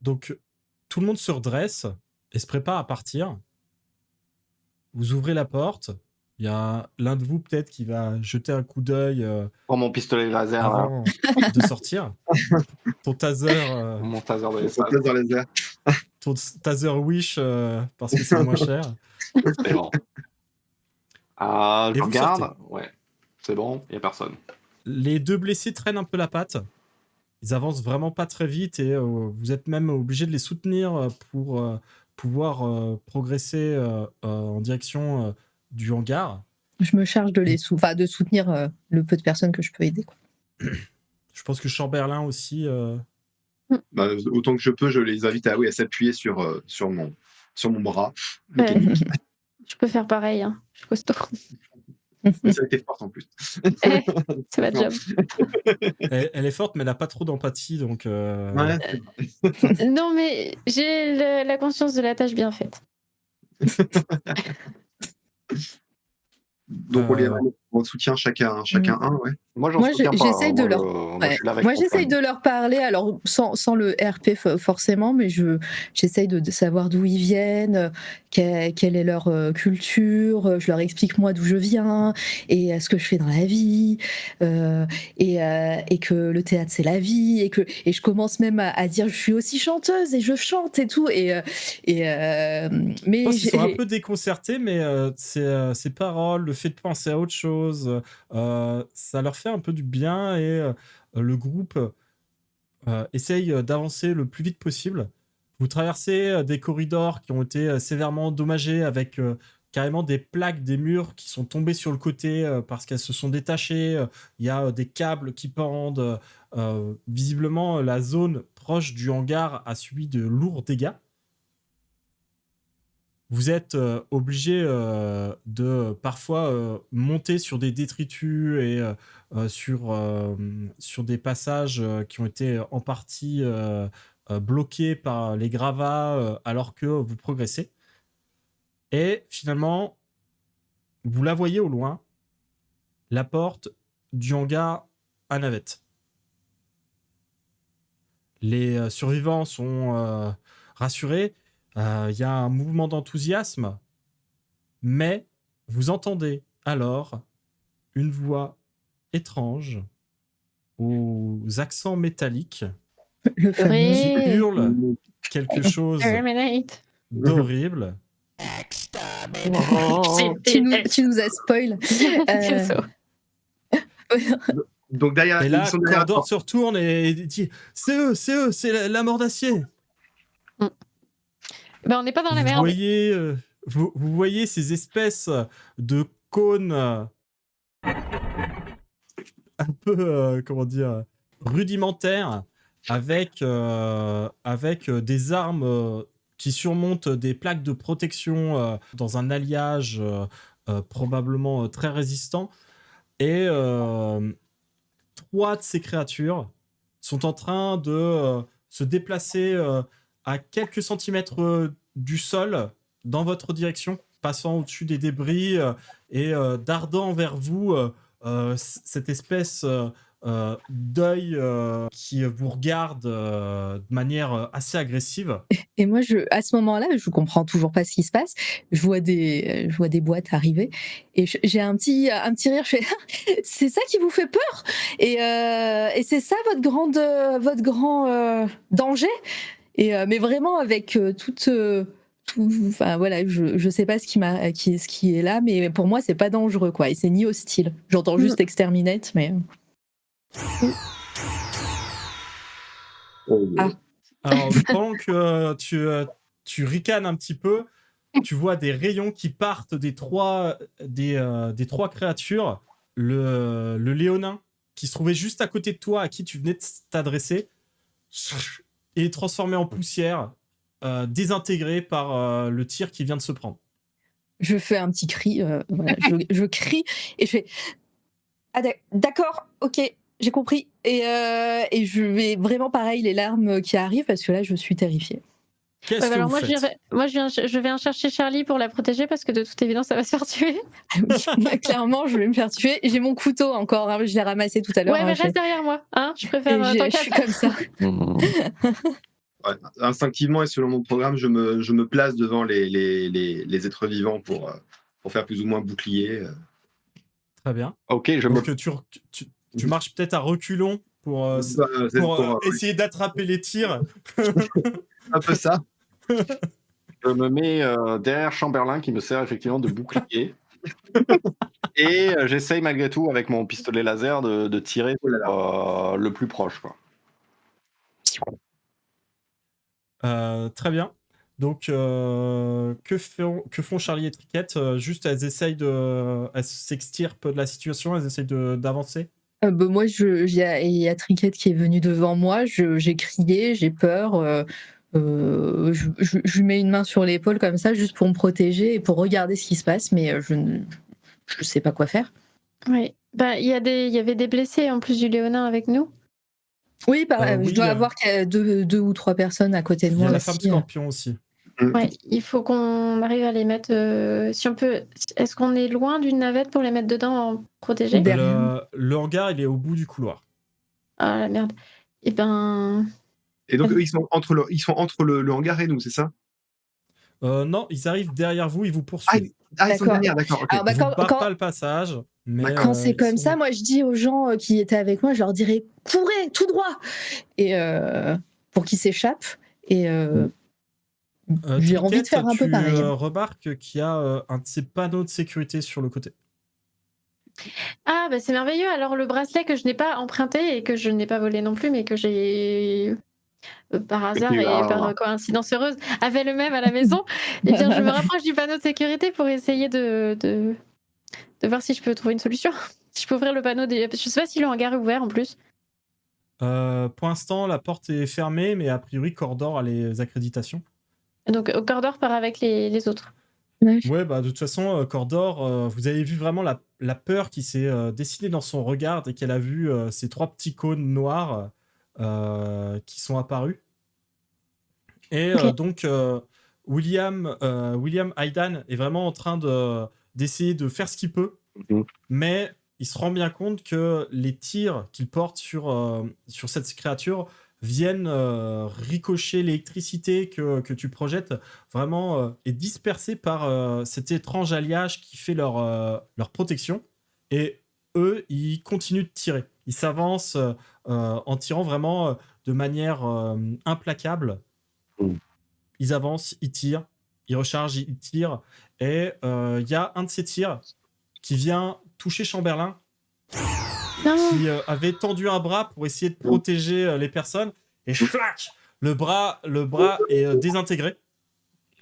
Donc, tout le monde se redresse et se prépare à partir. Vous ouvrez la porte. Il y a l'un de vous peut-être qui va jeter un coup d'œil Pour mon pistolet laser, là. avant de sortir. Ton taser, Mon taser de Mon l'espace. taser laser. ton taser Wish parce que c'est le moins cher. C'est bon. Je Et vous regarde. sortez. Ouais. C'est bon, il n'y a personne. Les deux blessés traînent un peu la patte. Ils avancent vraiment pas très vite et vous êtes même obligé de les soutenir pour pouvoir progresser en direction du hangar. Je me charge de de soutenir le peu de personnes que je peux aider, quoi. Je pense que Chamberlain aussi. Bah, autant que je peux, je les invite à s'appuyer sur mon bras. Ouais. Je peux faire pareil, hein. Je suis costaud. Ça a été forte en plus. C'est ma job. Elle est forte, mais elle n'a pas trop d'empathie, donc. Ouais, Non, mais j'ai la conscience de la tâche bien faite. donc on soutient chacun un, ouais. Moi, Moi, soutiens pas. j'essaye de leur... Moi, je suis là avec Moi, mon j'essaye flingue. de leur parler, alors sans le RP forcément, mais j'essaye de savoir d'où ils viennent, quelle est leur culture, je leur explique moi d'où je viens et ce que je fais dans la vie, et que le théâtre c'est la vie, et je commence même à dire je suis aussi chanteuse et je chante et tout, mais je pense qu'ils sont un peu déconcertés, mais ces paroles, le fait de penser à autre chose, ça leur fait un peu du bien et le groupe essaye d'avancer le plus vite possible. Vous traversez des corridors qui ont été sévèrement endommagés avec carrément des plaques des murs qui sont tombées sur le côté parce qu'elles se sont détachées. Il y a des câbles qui pendent. Visiblement, la zone proche du hangar a subi de lourds dégâts. Vous êtes obligé de parfois monter sur des détritus et sur des passages qui ont été en partie bloqués par les gravats alors que vous progressez. Et finalement, vous la voyez au loin, la porte du hangar à navette. Les survivants sont rassurés. Il y a un mouvement d'enthousiasme, mais vous entendez alors une voix étrange aux accents métalliques le fameux... qui hurle quelque chose Terminate. d'horrible. Tu nous as spoil. C'est ça. Donc derrière, Et là, ils sont derrière la Cordor porte. se retourne et dit « C'est eux, c'est la mort d'acier !» Ben, on n'est pas dans la Vous merde. voyez, vous voyez ces espèces de cônes un peu, comment dire, rudimentaires avec des armes qui surmontent des plaques de protection dans un alliage probablement très résistant. Et 3 de ces créatures sont en train de se déplacer à quelques centimètres du sol dans votre direction, passant au-dessus des débris et dardant vers vous cette espèce d'œil qui vous regarde de manière assez agressive. Et moi, à ce moment-là, je comprends toujours pas ce qui se passe. Je vois des boîtes arriver et j'ai un petit rire. Je fais c'est ça qui vous fait peur et c'est ça votre grand danger. Mais vraiment avec toute enfin voilà, je sais pas ce qui est là, mais pour moi c'est pas dangereux quoi, et c'est ni hostile. J'entends juste exterminate, mais Alors, pendant que tu ricanes un petit peu, tu vois des rayons qui partent des trois créatures. Le léonin qui se trouvait juste à côté de toi, à qui tu venais de t'adresser, est transformé en poussière, désintégré par le tir qui vient de se prendre. Je fais un petit cri, voilà, je crie et je fais ah d'accord, ok, j'ai compris, et je vais vraiment pareil, les larmes qui arrivent parce que là je suis terrifiée. Qu'est-ce que alors vous faites ? je viens chercher Charlie pour la protéger parce que de toute évidence ça va se faire tuer. Clairement, je vais me faire tuer. J'ai mon couteau encore, hein, je l'ai ramassé tout à l'heure. Ouais, mais reste derrière moi, hein. Je préfère. Je suis comme ça. Ouais, instinctivement et selon mon programme, je me place devant les êtres vivants pour faire plus ou moins bouclier. Très bien. Ok, Donc tu marches peut-être à reculons pour essayer d'attraper les tirs. Un peu ça. Je me mets derrière Chamberlain qui me sert effectivement de bouclier. Et j'essaye malgré tout avec mon pistolet laser de tirer le plus proche, quoi. Très bien. Donc, que font Charlie et Triquette? Juste, elles s'extirpent de la situation, elles essayent d'avancer. Moi, il y a Triquette qui est venu devant moi. J'ai crié, j'ai peur. Je lui mets une main sur l'épaule comme ça, juste pour me protéger et pour regarder ce qui se passe, mais je ne sais pas quoi faire. Oui. Bah, il y avait des blessés en plus du Léonin avec nous. Oui, je dois avoir 2 ou 3 personnes à côté de moi. Il y a la femme scorpion aussi. Ouais, il faut qu'on arrive à les mettre. Si on peut, est-ce qu'on est loin d'une navette pour les mettre dedans protégés? Le hangar, il est au bout du couloir. Ah la merde. Et donc eux, ils sont entre le hangar et nous, c'est ça? Non, ils arrivent derrière vous, ils vous poursuivent. Ils sont derrière, d'accord. Okay. Ils vous barrent pas le passage. Mais quand c'est comme ça, moi je dis aux gens qui étaient avec moi, je leur dirais courez tout droit et pour qu'ils s'échappent. Et j'ai envie de faire un peu pareil. Tu remarques qu'il y a un de ces panneaux de sécurité sur le côté. Ah bah c'est merveilleux. Alors le bracelet que je n'ai pas emprunté et que je n'ai pas volé non plus, mais que j'ai par hasard et par coïncidence heureuse avait le même à la maison. Et bien je me rapproche du panneau de sécurité pour essayer de voir si je peux trouver une solution. Si je peux ouvrir le panneau je sais pas si le hangar est ouvert en plus. Pour l'instant, la porte est fermée, mais a priori, Cordor a les accréditations. Donc Cordor part avec les autres. Ouais, bah de toute façon, Cordor, vous avez vu vraiment la peur qui s'est dessinée dans son regard dès qu'elle a vu ces 3 petits cônes noirs qui sont apparus. Et donc, William Haydan est vraiment en train d'essayer de faire ce qu'il peut, mais il se rend bien compte que les tirs qu'il porte sur cette créature viennent ricocher l'électricité que tu projettes, vraiment est dispersée par cet étrange alliage qui fait leur protection. Et eux, ils continuent de tirer. Ils s'avancent en tirant vraiment de manière implacable. Ils avancent, ils tirent, ils rechargent, ils tirent. Et il y a un de ces tirs qui vient toucher Chamberlain, qui avait tendu un bras pour essayer de protéger les personnes. Et schlac, le bras est désintégré.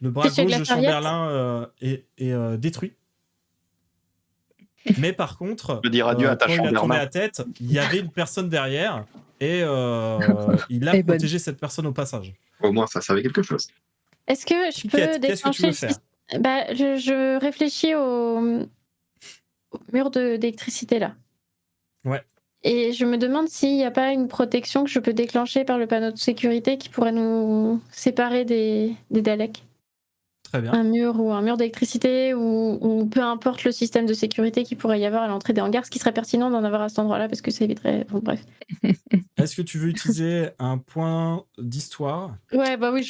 Le bras gauche de Chamberlain est détruit. Mais par contre, je veux dire adieu à ta quand il a tourné Chamberlain. la tête, il y avait une personne derrière et il a protégé cette personne au passage. Au moins, ça servait quelque chose. Est-ce que je peux déclencher le système? Bah, je réfléchis au mur d'électricité là. Ouais. Et je me demande s'il n'y a pas une protection que je peux déclencher par le panneau de sécurité qui pourrait nous séparer des Daleks. Très bien. Un mur d'électricité ou peu importe le système de sécurité qu'il pourrait y avoir à l'entrée des hangars, ce qui serait pertinent d'en avoir à cet endroit-là parce que ça éviterait... Bon, bref. Est-ce que tu veux utiliser un point d'histoire? Ouais, bah oui,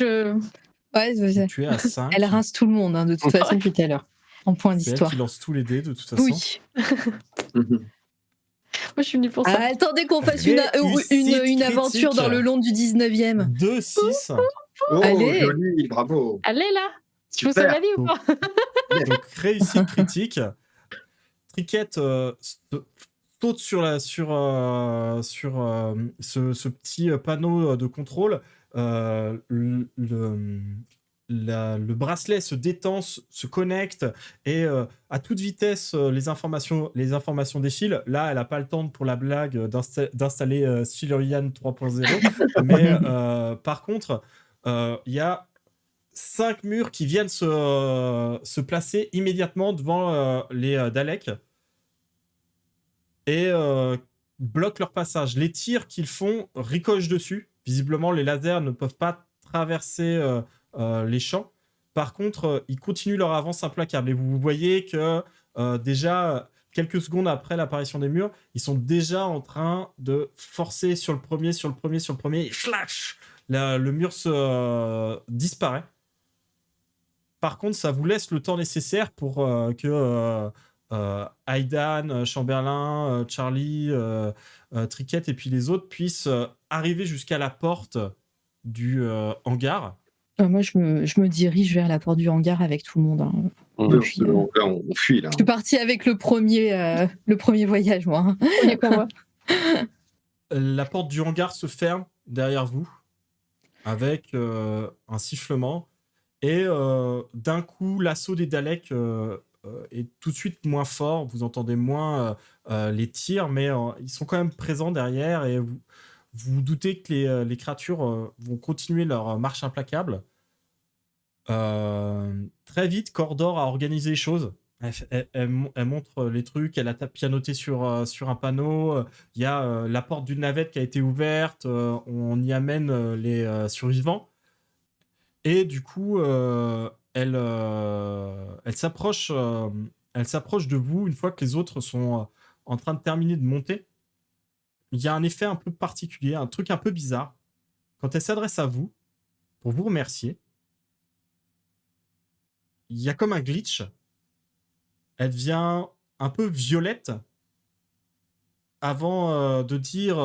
Ouais, tu es à 5. Elle rince tout le monde, hein, de toute façon, depuis tout à l'heure. En point d'histoire. C'est elle qui lance tous les dés, de toute façon. Oui. Moi, je suis venue pour ça. Attendez qu'on fasse une aventure dans le long du 19e. 2-6. Oh, allez. Joli, bravo. Allez là. Je vous Super. sauve la vie ou pas? Donc, réussite critique. Triquette saute sur ce petit panneau de contrôle. Le bracelet se détend, se connecte et à toute vitesse les informations défilent. Là, elle n'a pas le temps pour la blague d'installer Silurian 3.0, mais par contre, il y a 5 murs qui viennent se placer immédiatement devant les Daleks et bloquent leur passage. Les tirs qu'ils font ricochent dessus. Visiblement, les lasers ne peuvent pas traverser les champs. Par contre, ils continuent leur avance implacable. Et vous voyez que déjà, quelques secondes après l'apparition des murs, ils sont déjà en train de forcer sur le premier, et flash, le mur se disparaît. Par contre, ça vous laisse le temps nécessaire pour que Aidan, Chamberlain, Charlie, Triquette et puis les autres puissent arriver jusqu'à la porte du hangar. Moi, je me dirige vers la porte du hangar avec tout le monde. Hein. On fuit là. Je suis partie avec le premier voyage, moi. La porte du hangar se ferme derrière vous avec un sifflement et d'un coup, l'assaut des Daleks est tout de suite moins fort. Vous entendez moins les tirs, mais ils sont quand même présents derrière et vous vous doutez que les créatures vont continuer leur marche implacable. Très vite, Cordor a organisé les choses. Elle montre les trucs, elle a pianoté sur un panneau. Il y a la porte d'une navette qui a été ouverte. On y amène les survivants. Et du coup, elle s'approche de vous une fois que les autres sont en train de terminer de monter. Il y a un effet un peu particulier, un truc un peu bizarre. Quand elle s'adresse à vous, pour vous remercier, il y a comme un glitch. Elle devient un peu violette avant de dire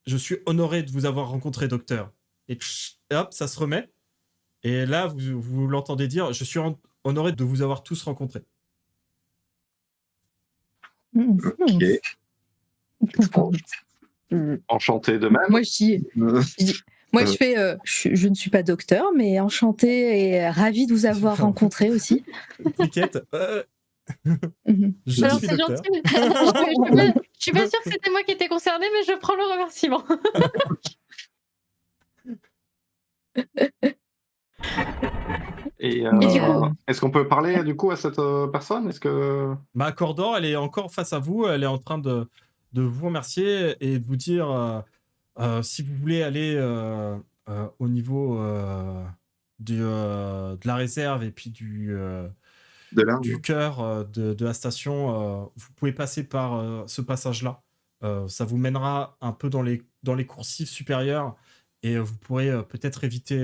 je suis honoré de vous avoir rencontré, docteur. Et hop, ça se remet. Et là, vous l'entendez dire je suis honoré de vous avoir tous rencontrés. Ok. Enchanté de même. Moi, je fais je ne suis pas docteur, mais enchantée et ravie de vous avoir rencontré aussi. Triquette, je Alors, suis c'est docteur. gentil. Je suis pas sûre que c'était moi qui étais concernée, mais je prends le remerciement. Et du coup, est-ce qu'on peut parler du coup à cette personne? Est-ce que Cordor, elle est encore face à vous. Elle est en train de vous remercier et de vous dire si vous voulez aller au niveau de la réserve et puis du cœur de la station, vous pouvez passer par ce passage-là. Ça vous mènera un peu dans les coursives supérieures et vous pourrez peut-être éviter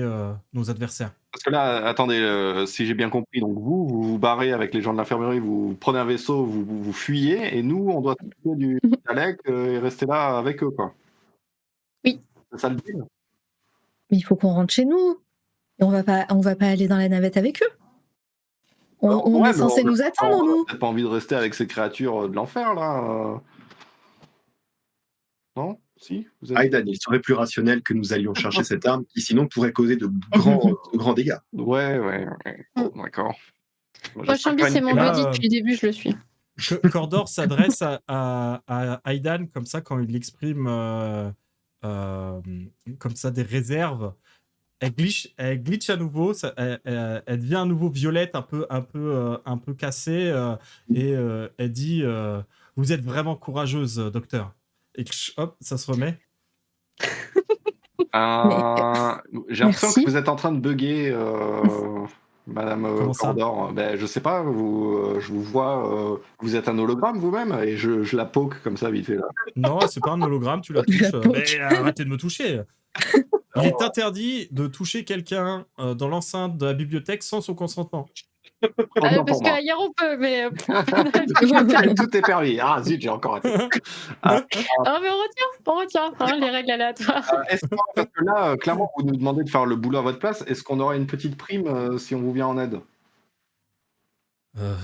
nos adversaires. Parce que là, attendez, si j'ai bien compris, donc vous barrez avec les gens de l'infirmerie, vous prenez un vaisseau, vous fuyez, et nous, on doit s'occuper du Dalek et rester là avec eux, quoi. Oui. C'est ça le deal? Mais il faut qu'on rentre chez nous. Et on va pas aller dans la navette avec eux. On est censé nous attendre, nous. On n'a peut-être pas envie de rester avec ces créatures de l'enfer, là. Non? Si vous êtes... Aidan, il serait plus rationnel que nous allions chercher cette arme qui sinon pourrait causer de grands dégâts. Ouais. Bon, d'accord. Moi, Chambi, c'est mon buddy depuis le début, je le suis. Cordor s'adresse à Aidan comme ça quand il exprime comme ça des réserves. Elle glitch à nouveau, elle devient à nouveau violette, un peu cassée, et elle dit vous êtes vraiment courageuse, docteur. Et hop, ça se remet. J'ai l'impression que vous êtes en train de bugger, Madame Cordor. Ben, je sais pas, je vous vois, vous êtes un hologramme vous-même, et je la poke comme ça vite fait là. Non, c'est pas un hologramme, tu la touches. Mais arrêtez de me toucher. Il est interdit de toucher quelqu'un dans l'enceinte de la bibliothèque sans son consentement. Parce qu'ailleurs on peut, mais... Tout est permis. Ah zut, j'ai encore raté. mais on retient les règles aléatoires. Est-ce que, parce que là, clairement, vous nous demandez de faire le boulot à votre place, est-ce qu'on aura une petite prime si on vous vient en aide?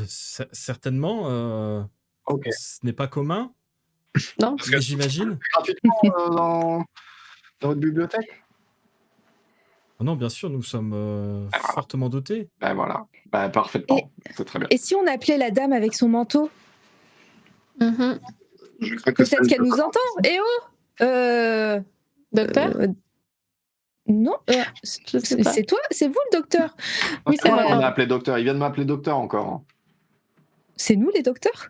Certainement. Ok. Ce n'est pas commun. Non. Mais j'imagine. Gratuitement dans votre bibliothèque? Non, bien sûr, nous sommes fortement dotés. Ben voilà, parfaitement, c'est très bien. Et si on appelait la dame avec son manteau? Peut-être qu'elle nous entend. Eh oh Docteur? Non, c'est toi, c'est vous le docteur. Oui, c'est moi. On a appelé docteur, il vient de m'appeler docteur encore. C'est nous les docteurs?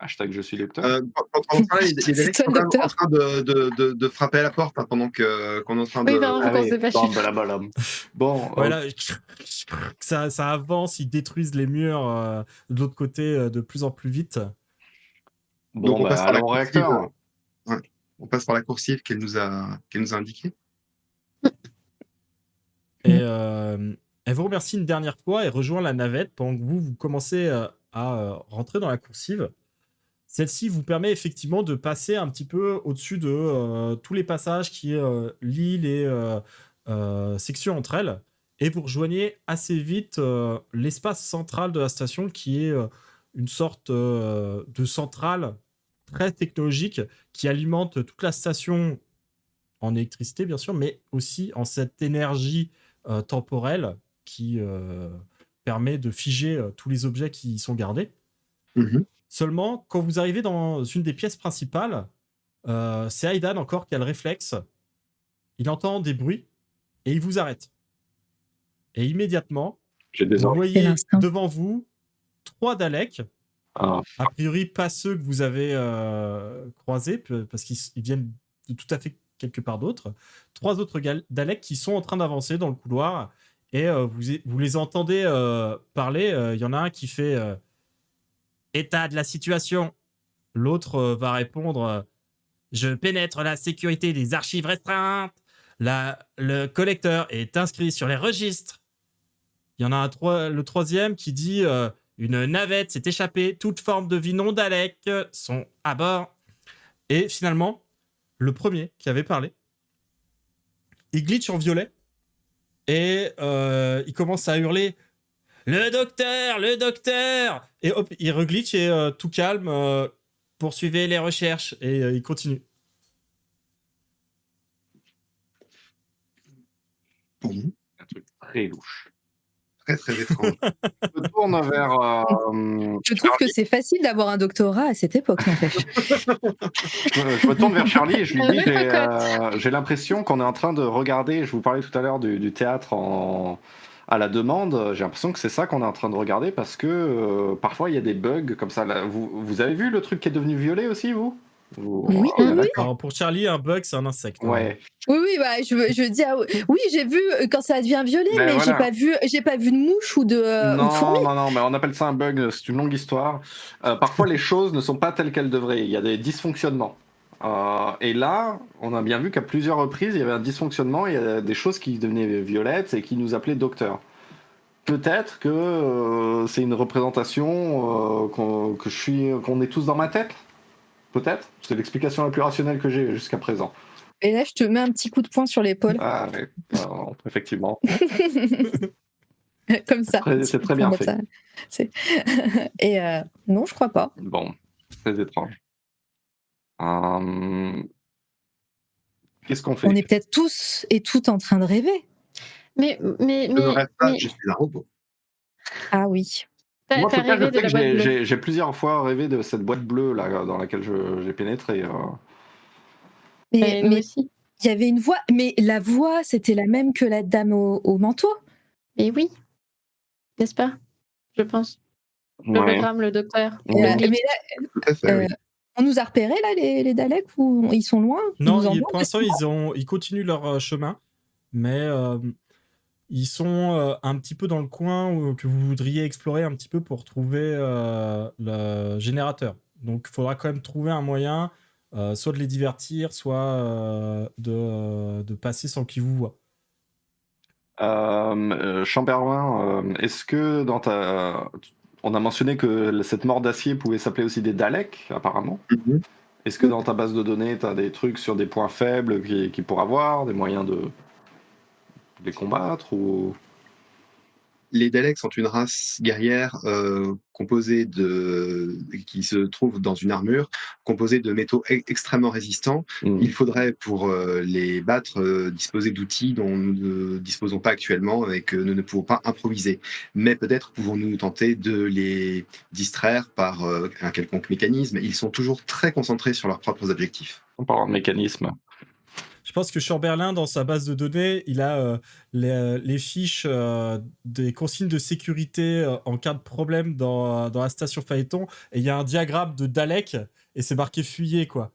Hashtag je suis docteur. Pendant ce temps-là, les C'est Daleks toi sont le quand même en docteur. train de frapper à la porte qu'on est en train Oui, de. pardon, je pensais pas. Bon, Voilà, ça avance, ils détruisent les murs de l'autre côté de plus en plus vite. Donc bon, on passe par la allons au coursive. réacteur. Ouais. On passe par la coursive qu'elle nous a indiquée. Et elle vous remercie une dernière fois et rejoint la navette pendant que vous commencez à rentrer dans la coursive. Celle-ci vous permet effectivement de passer un petit peu au-dessus de tous les passages qui lient les sections entre elles. Et vous rejoignez assez vite l'espace central de la station qui est une sorte de centrale très technologique qui alimente toute la station en électricité, bien sûr, mais aussi en cette énergie temporelle qui permet de figer tous les objets qui y sont gardés. Mhm. Seulement, quand vous arrivez dans une des pièces principales, c'est Aidan encore qui a le réflexe. Il entend des bruits et il vous arrête. Et immédiatement, J'ai des vous oreilles. C'est voyez l'instinct. devant vous 3 Daleks. Ah, A priori, pas ceux que vous avez croisés, parce qu'ils viennent de tout à fait quelque part d'autre. 3 autres Daleks qui sont en train d'avancer dans le couloir. Et vous les entendez parler. Il y en a un qui fait état de la situation. L'autre va répondre je pénètre la sécurité des archives restreintes. Le collecteur est inscrit sur les registres. Il y en a le troisième qui dit une navette s'est échappée. Toute forme de vie non Dalek sont à bord. Et finalement, le premier qui avait parlé, il glitch en violet et il commence à hurler le docteur. Et hop, il reglitch et tout calme. Poursuivez les recherches et il continue. Bon, un truc très louche. très très étrange. Je me tourne vers. Je trouve que c'est facile d'avoir un doctorat à cette époque, n'empêche. Je me tourne vers Charlie et je lui dis Ouais, j'ai l'impression qu'on est en train de regarder. Je vous parlais tout à l'heure du théâtre à la demande. J'ai l'impression que c'est ça qu'on est en train de regarder parce que parfois il y a des bugs comme ça. Là, vous avez vu le truc qui est devenu violet aussi, vous Oui, on est oui. d'accord. Alors pour Charlie, un bug, c'est un insecte. Ouais. Oui, bah, je dis, oui, j'ai vu quand ça devient violet, Ben mais voilà. j'ai pas vu de mouche ou de fourmi. Non, mais on appelle ça un bug, c'est une longue histoire. Parfois, les choses ne sont pas telles qu'elles devraient. Il y a des dysfonctionnements. Et là, on a bien vu qu'à plusieurs reprises, il y avait un dysfonctionnement, il y a des choses qui devenaient violettes et qui nous appelaient docteur. Peut-être que c'est une représentation qu'on est tous dans ma tête. Peut-être. C'est l'explication la plus rationnelle que j'ai jusqu'à présent. Et là, je te mets un petit coup de poing sur l'épaule. Ah, ouais. Effectivement. Comme ça. C'est très bien fait. Et non, je crois pas. Bon, très étrange. Qu'est-ce qu'on fait? On est peut-être tous et toutes en train de rêver. Mais Je ne rêve pas, je suis un robot. Ah oui. Moi, en t'as tout cas, rêvé de la boîte bleue. j'ai plusieurs fois rêvé de cette boîte bleue là, dans laquelle j'ai pénétré. Mais nous aussi. il y avait une voix, mais la voix, c'était la même que la dame au manteau. Et oui, n'est-ce pas? Je pense. L'hologramme, le docteur. Ouais. Le glitch. Mais là, Tout à fait, oui. on nous a repérés là, les Daleks, ou ils sont loin? Non, Ils nous pour l'instant, ils continuent leur chemin, mais ils sont un petit peu dans le coin que vous voudriez explorer un petit peu pour trouver le générateur. Donc, il faudra quand même trouver un moyen, soit de les divertir, soit de passer sans qu'ils vous voient. Chamberlain, est-ce que on a mentionné que cette mort d'acier pouvait s'appeler aussi des Daleks, apparemment. Mhm. Est-ce que dans ta base de données, tu as des trucs sur des points faibles qu'ils pourraient avoir, des moyens de les combattre ou... Les Daleks sont une race guerrière qui se trouve dans une armure composée de métaux extrêmement résistants. Il faudrait, pour les battre, disposer d'outils dont nous ne disposons pas actuellement et que nous ne pouvons pas improviser. Mais peut-être pouvons-nous tenter de les distraire par un quelconque mécanisme. Ils sont toujours très concentrés sur leurs propres objectifs. On parle de mécanisme. Je pense que Chamberlain, dans sa base de données, il a les fiches des consignes de sécurité en cas de problème dans la station Phaéton. Et il y a un diagramme de Dalek et c'est marqué fuyez, quoi.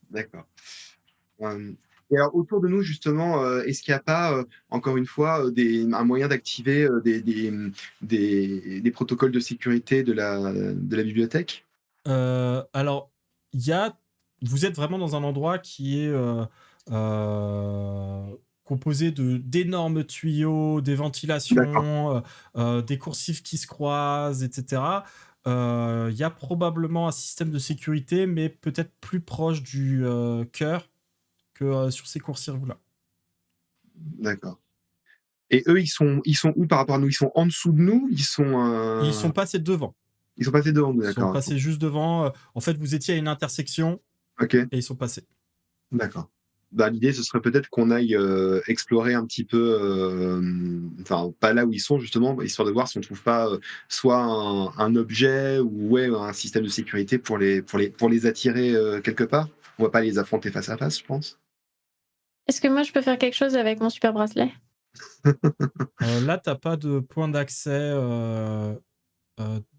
D'accord. Et alors, autour de nous, justement, est-ce qu'il n'y a pas, encore une fois, un moyen d'activer des protocoles de sécurité de la bibliothèque? Alors, vous êtes vraiment dans un endroit qui est composé d'énormes tuyaux, des ventilations, des coursives qui se croisent, etc. Il y a probablement un système de sécurité, mais peut-être plus proche du cœur que sur ces coursives-là. D'accord. Et eux, ils sont où par rapport à nous? Ils sont en dessous de nous? Ils sont passés devant. Ils sont passés devant nous, Ils d'accord. sont passés juste devant. En fait, vous étiez à une intersection Ok, et ils sont passés. d'accord. L'idée, ce serait peut-être qu'on aille explorer un petit peu, enfin, pas là où ils sont, justement, histoire de voir si on ne trouve pas soit un objet ou un système de sécurité pour les attirer quelque part. On va pas les affronter face à face, je pense. Est-ce que moi je peux faire quelque chose avec mon super bracelet? Là, t'as pas de point d'accès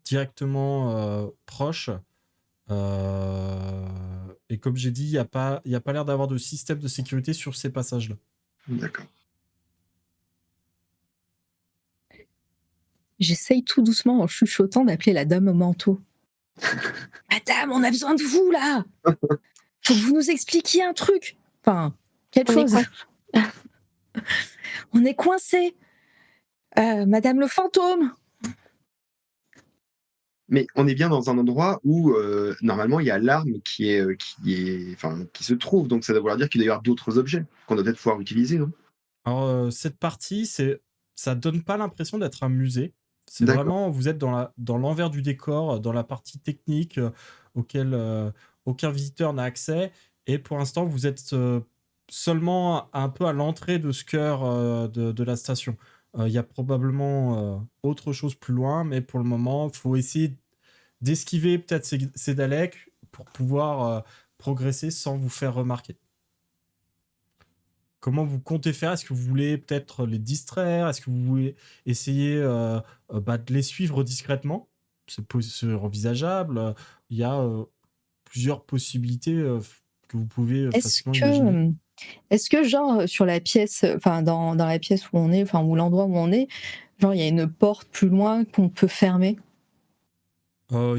directement proche. Et comme j'ai dit, il n'y a pas l'air d'avoir de système de sécurité sur ces passages-là. D'accord. J'essaye tout doucement en chuchotant d'appeler la dame au manteau. Madame, on a besoin de vous là. Faut que vous nous expliquiez un truc. Enfin, quelque chose. On est coincé. Madame le fantôme. Mais on est bien dans un endroit où normalement il y a l'arme qui se trouve, donc ça doit vouloir dire qu'il doit y avoir d'autres objets qu'on doit peut-être pouvoir utiliser, non? Alors, cette partie, ça donne pas l'impression d'être un musée. C'est D'accord. vraiment, vous êtes dans l'envers du décor, dans la partie technique auquel aucun visiteur n'a accès. Et pour l'instant, vous êtes seulement un peu à l'entrée de ce cœur de la station. Il y a probablement autre chose plus loin, mais pour le moment, il faut essayer d'esquiver peut-être ces Daleks pour pouvoir progresser sans vous faire remarquer. Comment vous comptez faire? Est-ce que vous voulez peut-être les distraire? Est-ce que vous voulez essayer de les suivre discrètement? C'est envisageable. Il y a plusieurs possibilités que vous pouvez facilement imaginer. Est-ce que genre sur la pièce, enfin dans la pièce où on est, enfin ou l'endroit où on est, genre il y a une porte plus loin qu'on peut fermer?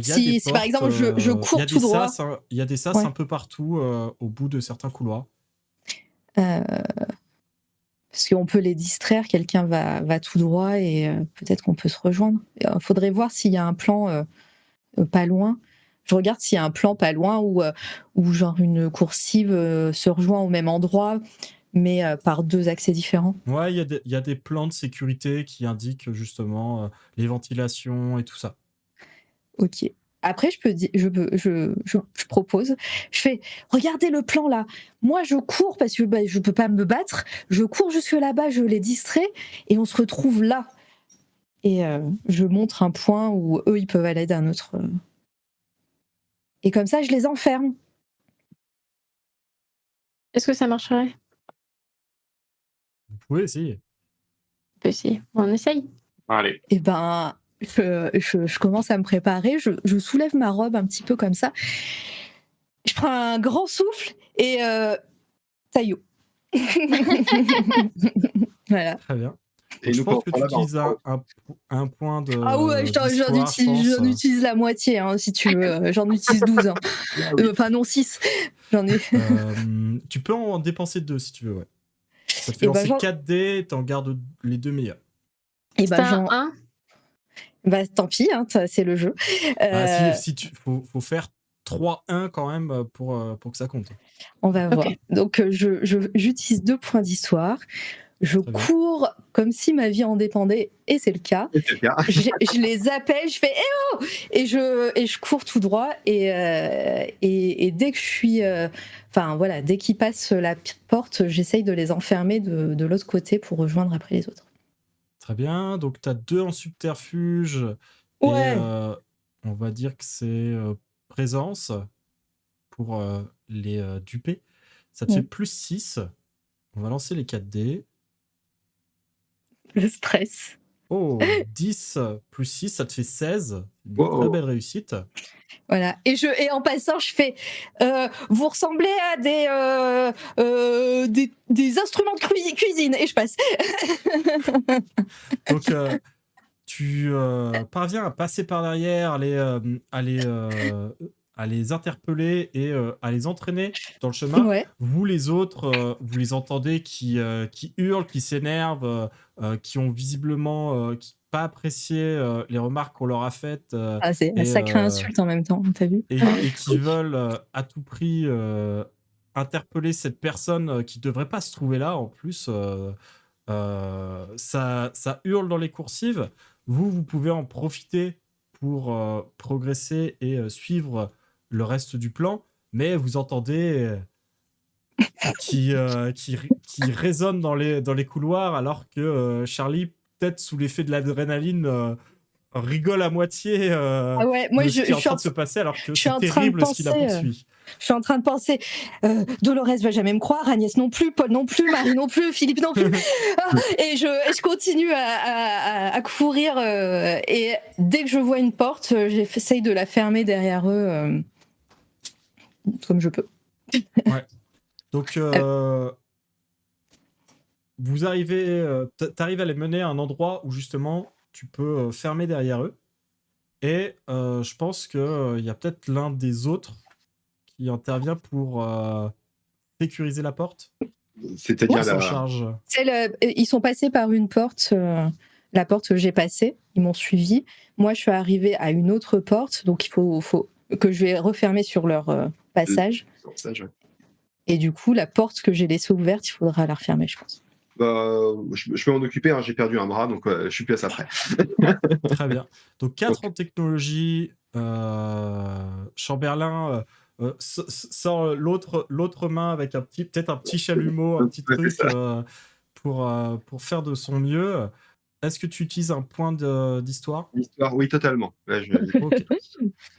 Si par exemple je cours tout droit. Il y a des sas un peu partout au bout de certains couloirs. Parce qu'on peut les distraire, quelqu'un va tout droit et peut-être qu'on peut se rejoindre. Il faudrait voir s'il y a un plan pas loin. Je regarde s'il y a un plan pas loin où genre une coursive se rejoint au même endroit, mais par deux accès différents. Ouais, il y a des plans de sécurité qui indiquent justement les ventilations et tout ça. Ok. Après, je propose, je fais, regardez le plan là. Moi, je cours parce que je peux pas me battre. Je cours jusque là-bas, je les distrais et on se retrouve là. Et je montre un point où eux, ils peuvent aller d'un autre. Et comme ça, je les enferme. Est-ce que ça marcherait? Vous pouvez essayer. On peut essayer. On essaye. Allez. Et ben, je commence à me préparer. Je soulève ma robe un petit peu comme ça. Je prends un grand souffle et taillot. Voilà. Très bien. Et je nous, pense que tu là-bas, utilises un point de. Ah ouais, j'en utilise la moitié, hein, si tu veux. J'en utilise 12. Hein. Enfin, non, 6. J'en ai. Tu peux en dépenser 2 si tu veux, ouais. Ça te fait lancer 4 dés et t'en gardes les 2 meilleurs. Et ben, genre. 1 Bah, tant pis, hein, c'est le jeu. Faut faire 3-1 quand même pour que ça compte. On va voir. Donc, j'utilise 2 points d'histoire. Je cours comme si ma vie en dépendait, et c'est le cas. Je les appelle, je fais « Eh oh !» et je cours tout droit. Et dès que je suis... voilà, dès qu'ils passent la porte, j'essaye de les enfermer de l'autre côté pour rejoindre après les autres. Très bien. Donc, tu as 2 en subterfuge. Ouais. Et on va dire que c'est présence pour les duper. Ça te fait plus 6. On va lancer les 4 dés. Le stress. Oh, 10 plus 6, ça te fait 16. Une très belle réussite. Voilà. Et en passant, je fais vous ressemblez à des instruments de cuisine. Et je passe. Donc, tu parviens à passer par derrière, à les interpeller et à les entraîner dans le chemin. Ouais. Vous, les autres, vous les entendez qui hurlent, qui s'énervent, qui ont visiblement pas apprécié les remarques qu'on leur a faites. C'est une sacrée insulte en même temps, t'as vu? Et qui veulent à tout prix interpeller cette personne qui devrait pas se trouver là en plus. Ça hurle dans les coursives. Vous pouvez en profiter pour progresser et suivre le reste du plan, mais vous entendez qui résonne dans les couloirs, alors que Charlie, peut-être sous l'effet de l'adrénaline, rigole à moitié moi, de ce qui est en train de se passer, alors que c'est terrible ce qui la poursuit. Je suis en train de penser, Dolores va jamais me croire, Agnès non plus, Paul non plus, Marie non plus, Philippe non plus. Et je continue à courir. Et dès que je vois une porte, j'essaye de la fermer derrière eux comme je peux. Ouais. Donc, vous arrivez, t'arrives à les mener à un endroit où justement tu peux fermer derrière eux. Et je pense qu'il y a peut-être l'un des autres qui intervient pour sécuriser la porte. C'est-à-dire s'en charge. Ils sont passés par une porte, la porte que j'ai passée, ils m'ont suivi. Moi, je suis arrivée à une autre porte, donc il faut que je vais refermer sur leur passage. Et du coup, la porte que j'ai laissée ouverte, il faudra la refermer, je pense. Je peux m'en occuper, hein, j'ai perdu un bras, donc je suis plus à ça près. Très bien. Donc 4 en technologie, Chamberlain sort l'autre main avec peut-être un petit chalumeau, un petit truc pour faire de son mieux. Est-ce que tu utilises un point d'histoire ? L'histoire, oui, totalement. Là, Ok.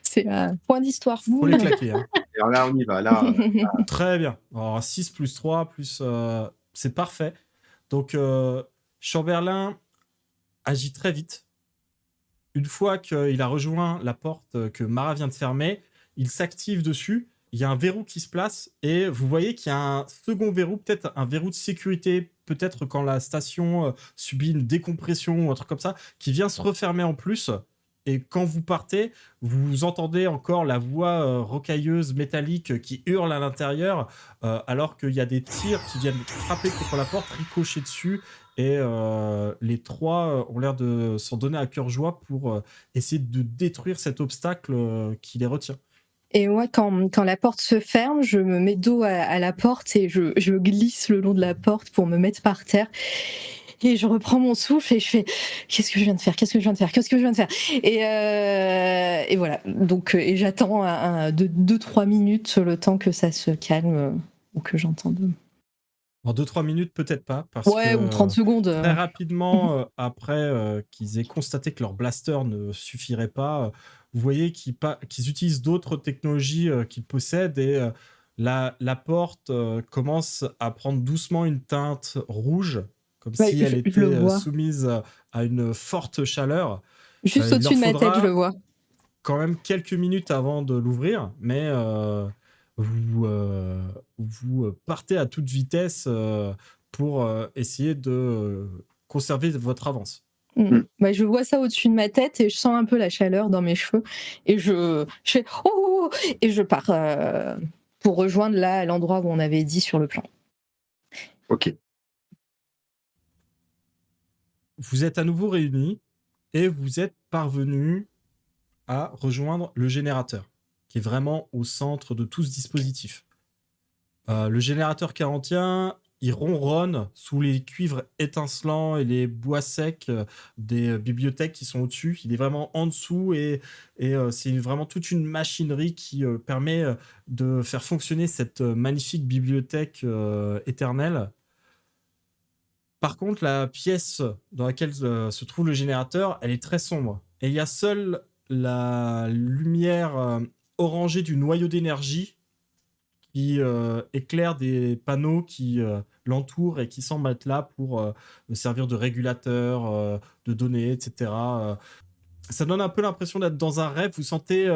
C'est un point d'histoire. Faut les claquer. Hein. Alors là, on y va. Là, Très bien. Alors 6 plus 3 plus... c'est parfait. Donc, Chamberlain agit très vite. Une fois qu'il a rejoint la porte que Mara vient de fermer, il s'active dessus. Il y a un verrou qui se place et vous voyez qu'il y a un second verrou, peut-être un verrou de sécurité, peut-être quand la station subit une décompression ou un truc comme ça, qui vient se refermer en plus. Et quand vous partez, vous entendez encore la voix rocailleuse, métallique, qui hurle à l'intérieur, alors qu'il y a des tirs qui viennent frapper contre la porte, ricocher dessus, et les trois ont l'air de s'en donner à cœur joie pour essayer de détruire cet obstacle qui les retient. Et moi, quand la porte se ferme, je me mets dos à la porte et je glisse le long de la porte pour me mettre par terre. Et je reprends mon souffle et je fais qu'est-ce que je viens de faire et voilà. Donc et j'attends 2-3 minutes le temps que ça se calme ou que j'entende. En 2-3 minutes, peut-être pas. Parce que, ou 30 secondes. Très rapidement, après qu'ils aient constaté que leur blaster ne suffirait pas, vous voyez qu'ils utilisent d'autres technologies qu'ils possèdent et la porte commence à prendre doucement une teinte rouge, comme si elle était soumise à une forte chaleur. Juste au-dessus de ma tête, je le vois. Quand même quelques minutes avant de l'ouvrir, mais vous partez à toute vitesse pour essayer de conserver votre avance. Bah, je vois ça au-dessus de ma tête et je sens un peu la chaleur dans mes cheveux et je fais oh et je pars pour rejoindre là l'endroit où on avait dit sur le plan. Ok. Vous êtes à nouveau réunis et vous êtes parvenus à rejoindre le générateur, qui est vraiment au centre de tout ce dispositif. Le générateur carantien, il ronronne sous les cuivres étincelants et les bois secs des bibliothèques qui sont au-dessus. Il est vraiment en dessous et c'est vraiment toute une machinerie qui permet de faire fonctionner cette magnifique bibliothèque éternelle. Par contre, la pièce dans laquelle se trouve le générateur, elle est très sombre. Et il y a seule la lumière orangée du noyau d'énergie qui éclaire des panneaux qui l'entourent et qui semblent être là pour servir de régulateur de données, etc. Ça donne un peu l'impression d'être dans un rêve. Vous sentez,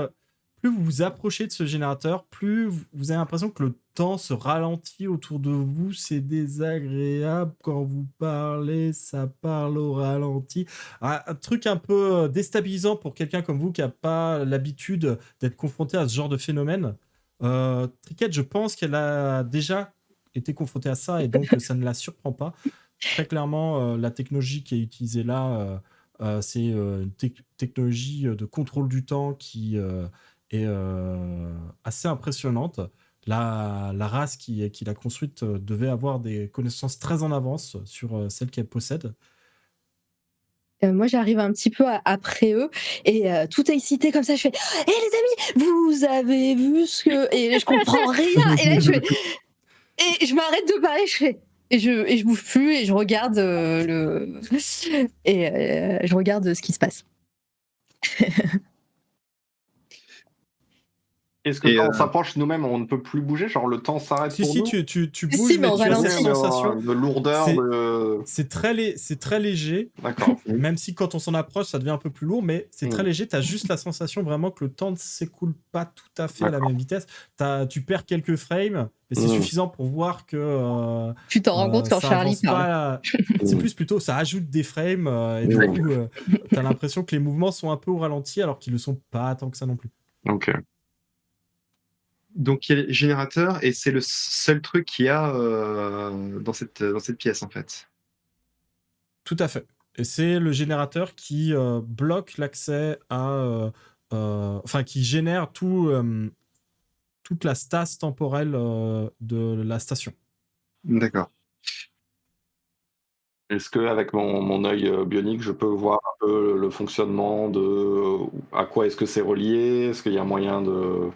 plus vous vous approchez de ce générateur, plus vous avez l'impression que le temps se ralentit autour de vous. C'est désagréable quand vous parlez, ça parle au ralenti. Un truc un peu déstabilisant pour quelqu'un comme vous qui n'a pas l'habitude d'être confronté à ce genre de phénomène. Triquette, je pense qu'elle a déjà été confrontée à ça et donc ça ne la surprend pas. Très clairement, la technologie qui est utilisée là, c'est une technologie de contrôle du temps qui est assez impressionnante. La race qui l'a construite devait avoir des connaissances très en avance sur celles qu'elle possède. Moi, j'arrive un petit peu après eux et tout est excité comme ça. Je fais « Hé les amis, vous avez vu ce que… » Et je comprends rien. Et là, je fais… Et je m'arrête de parler, je fais… Et je bouge plus et je regarde je regarde ce qui se passe. Est-ce que quand on s'approche nous-mêmes, on ne peut plus bouger? Genre le temps s'arrête pour nous? Tu bouges, mais tu as cette sensation de lourdeur. C'est très léger. D'accord. Même si quand on s'en approche, ça devient un peu plus lourd, mais c'est très léger. Tu as juste la sensation vraiment que le temps ne s'écoule pas tout à fait à la même vitesse. Tu perds quelques frames, mais c'est suffisant pour voir que... tu t'en rends compte quand Charlie parle. C'est plus plutôt, ça ajoute des frames, et du coup, tu as l'impression que les mouvements sont un peu au ralenti, alors qu'ils ne le sont pas tant que ça non plus. Ok. Donc il y a les générateurs et c'est le seul truc qu'il y a dans cette pièce en fait. Tout à fait. Et c'est le générateur qui bloque l'accès à... Enfin, qui génère toute la stase temporelle de la station. D'accord. Est-ce qu'avec mon œil bionique, je peux voir un peu le fonctionnement de... À quoi est-ce que c'est relié? Est-ce qu'il y a moyen de...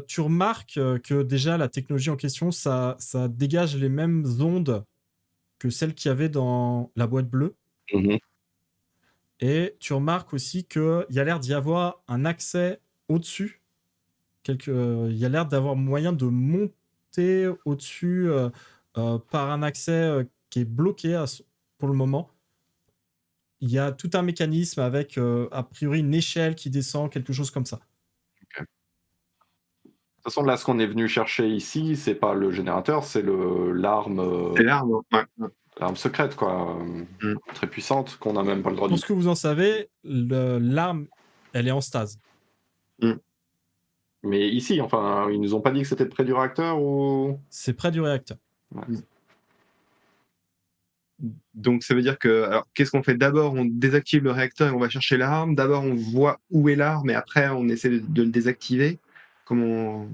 Tu remarques que déjà la technologie en question, ça dégage les mêmes ondes que celles qu'il y avait dans la boîte bleue. Et tu remarques aussi qu'il y a l'air d'y avoir un accès au-dessus. Il y a l'air d'avoir moyen de monter au-dessus par un accès qui est bloqué pour le moment. Il y a tout un mécanisme avec a priori une échelle qui descend, quelque chose comme ça. De toute façon, là, ce qu'on est venu chercher ici, c'est pas le générateur, c'est l'arme. C'est l'arme, ouais. L'arme secrète, quoi. Très puissante, qu'on n'a même pas le droit de... Pour ce que vous en savez, l'arme, elle est en stase. Mais ici, enfin, ils nous ont pas dit que c'était près du réacteur ou... C'est près du réacteur. Ouais. Donc ça veut dire que... Alors, qu'est-ce qu'on fait? D'abord, on désactive le réacteur et on va chercher l'arme. D'abord, on voit où est l'arme et après, on essaie de le désactiver. Comment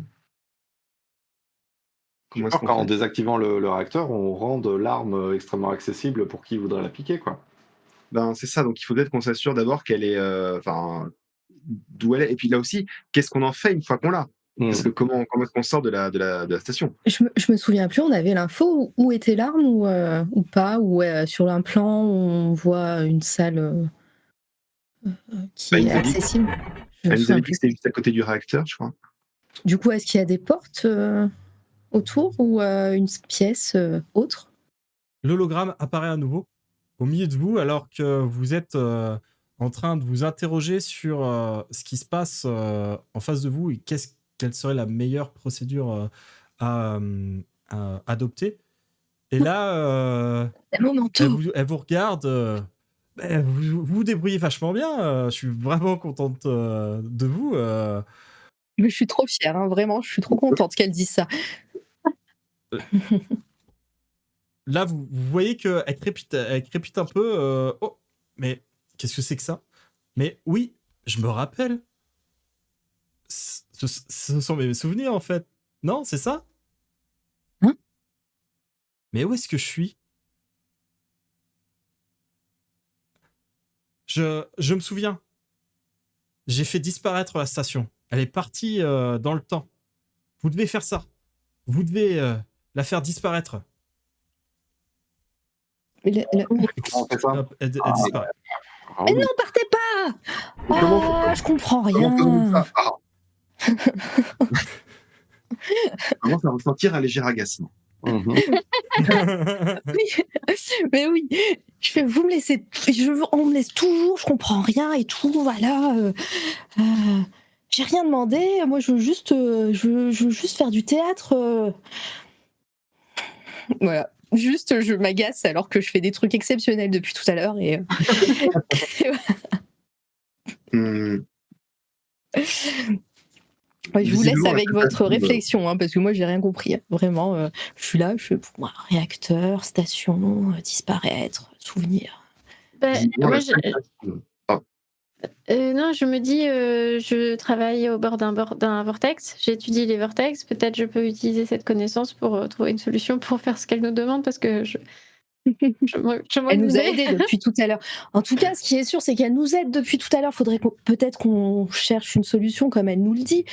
est-ce qu'on en fait? désactivant le réacteur, on rend l'arme extrêmement accessible pour qui voudrait la piquer, quoi. Ben, c'est ça, donc il faut peut-être qu'on s'assure d'abord qu'elle est... d'où elle est. Et puis là aussi, qu'est-ce qu'on en fait une fois qu'on l'a? Parce que comment est-ce qu'on sort de la station? Je me souviens plus, on avait l'info où était l'arme ou pas, ou sur un plan on voit une salle qui est accessible. Elle nous a dit que c'était juste à côté du réacteur, je crois. Du coup, est-ce qu'il y a des portes autour ou une pièce autre? L'hologramme apparaît à nouveau au milieu de vous alors que vous êtes en train de vous interroger sur ce qui se passe en face de vous et quelle serait la meilleure procédure à adopter. Et là, elle vous regarde. Vous vous débrouillez vachement bien. Je suis vraiment contente de vous. Mais je suis trop fière, hein, vraiment. Je suis trop contente qu'elle dise ça. Là, vous voyez qu'elle crépite un peu. Oh, mais qu'est-ce que c'est que ça? Mais oui, je me rappelle. Ce sont mes souvenirs, en fait. Non, c'est ça? Hein? Mais où est-ce que je suis? Je me souviens. J'ai fait disparaître la station. Elle est partie dans le temps. Vous devez faire ça. Vous devez la faire disparaître. Elle disparaît. Mais non, partez pas! Je comprends rien. Je commence à ressentir un léger agacement. Mhm. Mais oui, je fais, vous me laissez, on me laisse toujours, je comprends rien et tout, voilà. J'ai rien demandé, moi je veux juste faire du théâtre. Voilà. Juste, je m'agace alors que je fais des trucs exceptionnels depuis tout à l'heure et Hum, ouais, je vous laisse visiblement, avec la votre situation, réflexion, hein, parce que moi j'ai rien compris. Vraiment, je suis là, je fais réacteur, station, disparaître, souvenir. visiblement, Moi, la situation- Oh, non, je me dis, je travaille au bord d'un vortex, j'étudie les vortex, peut-être je peux utiliser cette connaissance pour trouver une solution pour faire ce qu'elle nous demande parce que je manque Elle nous a d'idées. aidés depuis tout à l'heure. En tout cas, ce qui est sûr, c'est qu'elle nous aide depuis tout à l'heure. Faudrait peut-être qu'on cherche une solution comme elle nous le dit,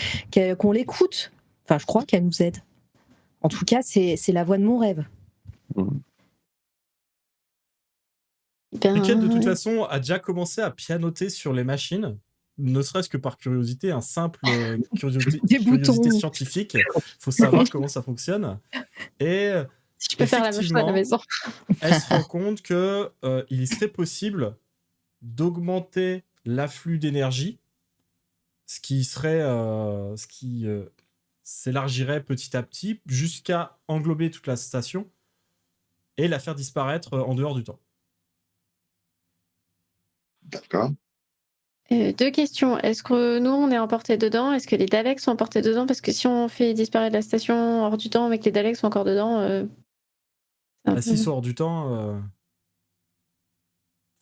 qu'on l'écoute. Enfin, je crois qu'elle nous aide. En tout cas, c'est la voix de mon rêve. Piquette, de toute façon, a déjà commencé à pianoter sur les machines, ne serait-ce que par curiosité, un simple Des curiosité boutons. scientifique. Il faut savoir comment ça fonctionne. Et Si je peux faire la machine à la maison. elle se rend compte que il serait possible d'augmenter l'afflux d'énergie, ce qui s'élargirait petit à petit jusqu'à englober toute la station et la faire disparaître en dehors du temps. d'accord. 2 questions. Est-ce que nous, on est emportés dedans? Est-ce que les Daleks sont emportés dedans? Parce que si on fait disparaître la station hors du temps, mais que les Daleks sont encore dedans, c'est un peu... S'ils sont hors du temps...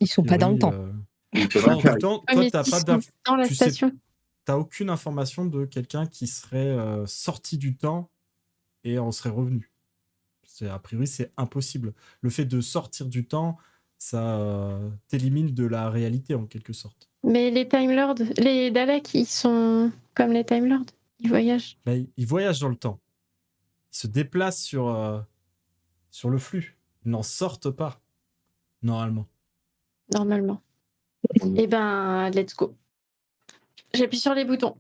Ils sont pas dans le temps. Hors du temps, Ouais, toi, mais t'as s'ils pas sont dans la station. t'as aucune information de quelqu'un qui serait sorti du temps et en serait revenu. A priori, c'est impossible. Le fait de sortir du temps, ça t'élimine de la réalité en quelque sorte. Mais les Time Lords, les Daleks, ils sont comme les Time Lords. Ils voyagent. Mais ils voyagent dans le temps. Ils se déplacent sur le flux. Ils n'en sortent pas, normalement. Eh ben, let's go. J'appuie sur les boutons.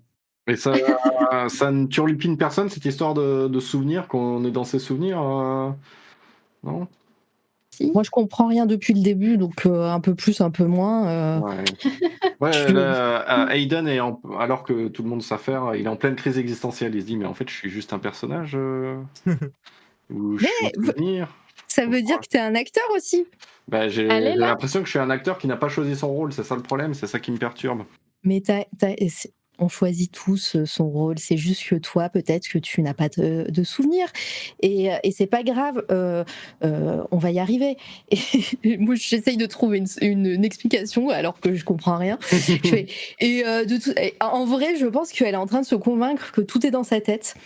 Et ça ne turlupine personne, cette histoire de souvenirs, qu'on est dans ses souvenirs, non? Si. Moi, je comprends rien depuis le début, donc un peu plus, un peu moins. Ouais, là, Aiden, alors que tout le monde s'affaire, il est en pleine crise existentielle. Il se dit, mais en fait, je suis juste un personnage ou je suis un souvenir. Ça veut dire que t'es un acteur aussi. Bah, j'ai l'impression que je suis un acteur qui n'a pas choisi son rôle. C'est ça le problème, c'est ça qui me perturbe. Mais on choisit tous son rôle. C'est juste que toi, peut-être que tu n'as pas de souvenirs. Et c'est pas grave. On va y arriver. Et moi, j'essaye de trouver une explication alors que je comprends rien. En vrai, je pense qu'elle est en train de se convaincre que tout est dans sa tête,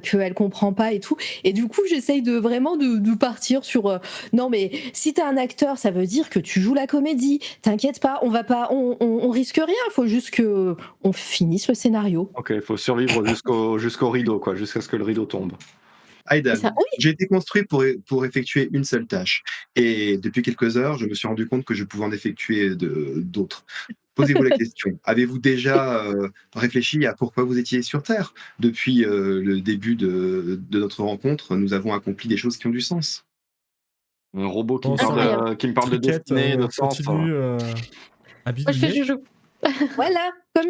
qu'elle comprend pas et tout. Et du coup, j'essaye vraiment de partir sur non, mais si t'es un acteur, ça veut dire que tu joues la comédie. T'inquiète pas, on risque rien. Il faut juste que on finisse le scénario. Ok, il faut survivre jusqu'au rideau, quoi, jusqu'à ce que le rideau tombe. Aïda, j'ai été construit pour effectuer une seule tâche. Et depuis quelques heures, je me suis rendu compte que je pouvais en effectuer d'autres. Posez-vous la question. Avez-vous déjà réfléchi à pourquoi vous étiez sur Terre? Depuis le début de notre rencontre, nous avons accompli des choses qui ont du sens. Un robot qui me parle de destinée, de sens. Moi, je fais joujou. Voilà, comme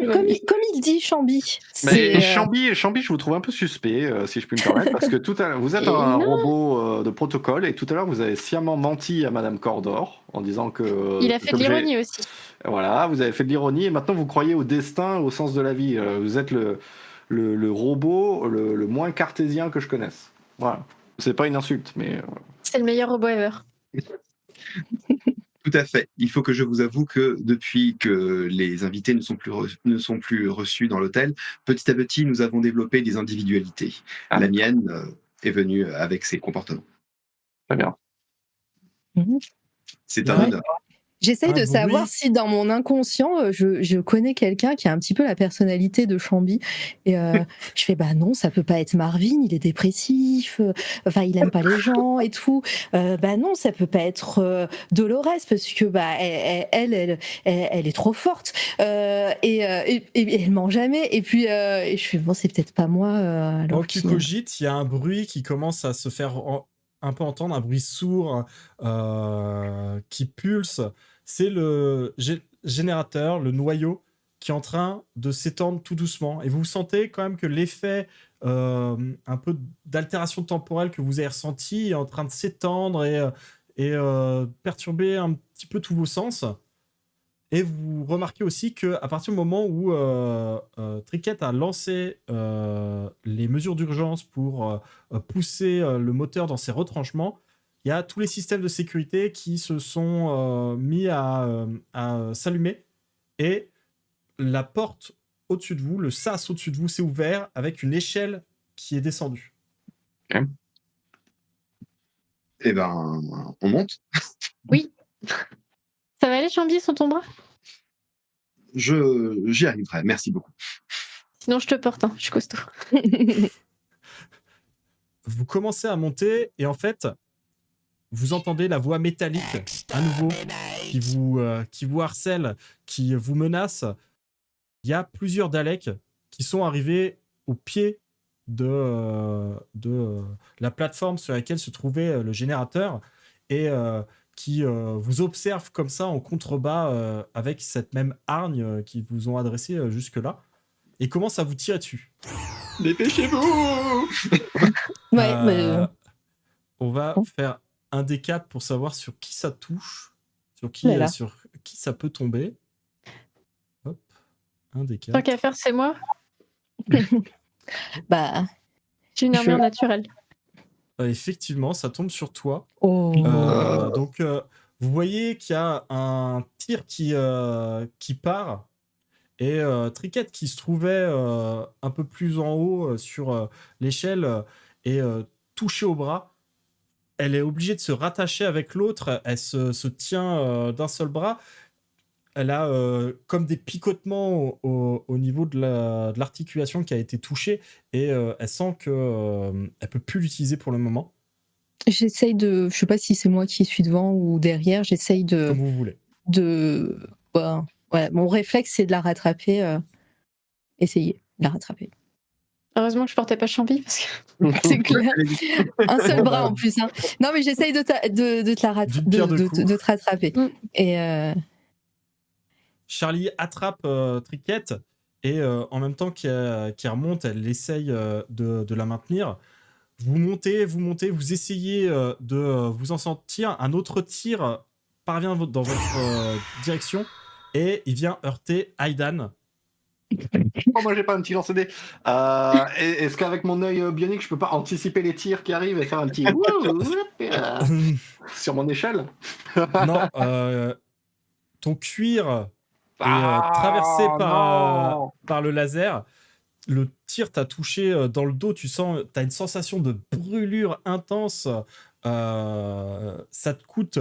il dit, Chambi. Mais Chambi, je vous trouve un peu suspect, si je puis me permettre, parce que vous êtes un robot de protocole, et tout à l'heure, vous avez sciemment menti à Madame Cordor en disant que... Il a fait de l'ironie aussi. Voilà, vous avez fait de l'ironie, et maintenant vous croyez au destin, au sens de la vie. Vous êtes le robot le moins cartésien que je connaisse. Voilà. C'est pas une insulte, mais... C'est le meilleur robot ever. Tout à fait. Il faut que je vous avoue que depuis que les invités ne sont plus reçus dans l'hôtel, petit à petit, nous avons développé des individualités. La mienne est venue avec ses comportements. Très bien. C'est un honneur. J'essaye de savoir si dans mon inconscient, je connais quelqu'un qui a un petit peu la personnalité de Chambi. Et je fais, bah non, ça peut pas être Marvin, il est dépressif, enfin, il aime pas les gens et tout. Bah non, ça peut pas être Dolores, parce que bah, elle est trop forte. Et elle ment jamais. Et puis, et je fais, bon, c'est peut-être pas moi. Alors tu cogites, il y a un bruit qui commence à se faire un peu entendre, un bruit sourd qui pulse. C'est le générateur, le noyau, qui est en train de s'étendre tout doucement. Et vous sentez quand même que l'effet un peu d'altération temporelle que vous avez ressenti est en train de s'étendre et perturber un petit peu tous vos sens. Et vous remarquez aussi qu'à partir du moment où Triquette a lancé les mesures d'urgence pour pousser le moteur dans ses retranchements, il y a tous les systèmes de sécurité qui se sont mis à s'allumer. Et la porte au-dessus de vous, le sas au-dessus de vous s'est ouvert avec une échelle qui est descendue. Okay. Eh ben, on monte. Oui. Ça va aller, Chambi, sur ton bras? J'y arriverai, merci beaucoup. Sinon, je te porte, hein, je suis costaud. Vous commencez à monter et en fait, vous entendez la voix métallique à nouveau qui vous harcèle, qui vous menace. Il y a plusieurs Daleks qui sont arrivés au pied de la plateforme sur laquelle se trouvait le générateur et qui vous observent comme ça en contrebas avec cette même hargne qu'ils vous ont adressée jusque-là et commencent à vous tirer dessus. Dépêchez-vous. On va faire un des 4 pour savoir sur qui ça touche, sur qui ça peut tomber. Hop, un des 4. Tant qu'à faire, c'est moi. Bah, j'ai une armure naturelle. Effectivement, ça tombe sur toi. Oh. Donc, vous voyez qu'il y a un tir qui part et Triquette qui se trouvait un peu plus en haut sur l'échelle est touchée au bras. Elle est obligée de se rattacher avec l'autre. Elle se tient d'un seul bras. Elle a comme des picotements au niveau de l'articulation qui a été touchée et elle sent qu'elle ne peut plus l'utiliser pour le moment. J'essaye de... Je sais pas si c'est moi qui suis devant ou derrière. J'essaye de... Comme vous voulez. Mon réflexe, c'est de la rattraper. Essayer de la rattraper. Heureusement que je portais pas Chambi parce que c'est clair. Un seul bras en plus. Hein. Non, mais j'essaye de te rattraper. Et Charlie attrape Triquette et en même temps qu'elle remonte, elle essaye de la maintenir. Vous montez, vous essayez de vous en sortir. Un autre tir parvient dans votre direction et il vient heurter Aidan. Oh, moi j'ai pas un petit lancer dé. Est-ce qu'avec mon œil bionique je peux pas anticiper les tirs qui arrivent et faire un petit sur mon échelle? Non, ton cuir est traversé par le laser. Le tir t'a touché dans le dos, t'as une sensation de brûlure intense. Ça te coûte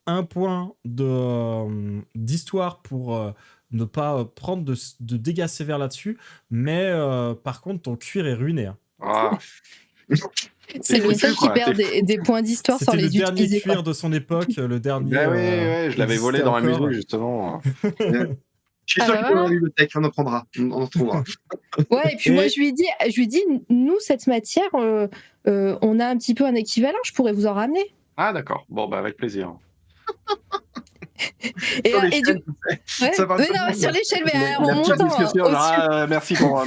1 point d'histoire pour ne pas prendre de dégâts sévères là-dessus, mais par contre ton cuir est ruiné. Hein. C'est le seul qui perd des points d'histoire sans les utiliser. C'était le dernier cuir de son époque, le dernier. Oui, je l'avais volé dans la maison justement. Je suis sûr qu'il y a une bibliothèque, on en prendra, on en trouvera. Ouais, et puis moi je lui dis, nous cette matière, on a un petit peu un équivalent, je pourrais vous en ramener. Ah d'accord, bon bah avec plaisir. Et sur l'échelle, mais en montant. Merci pour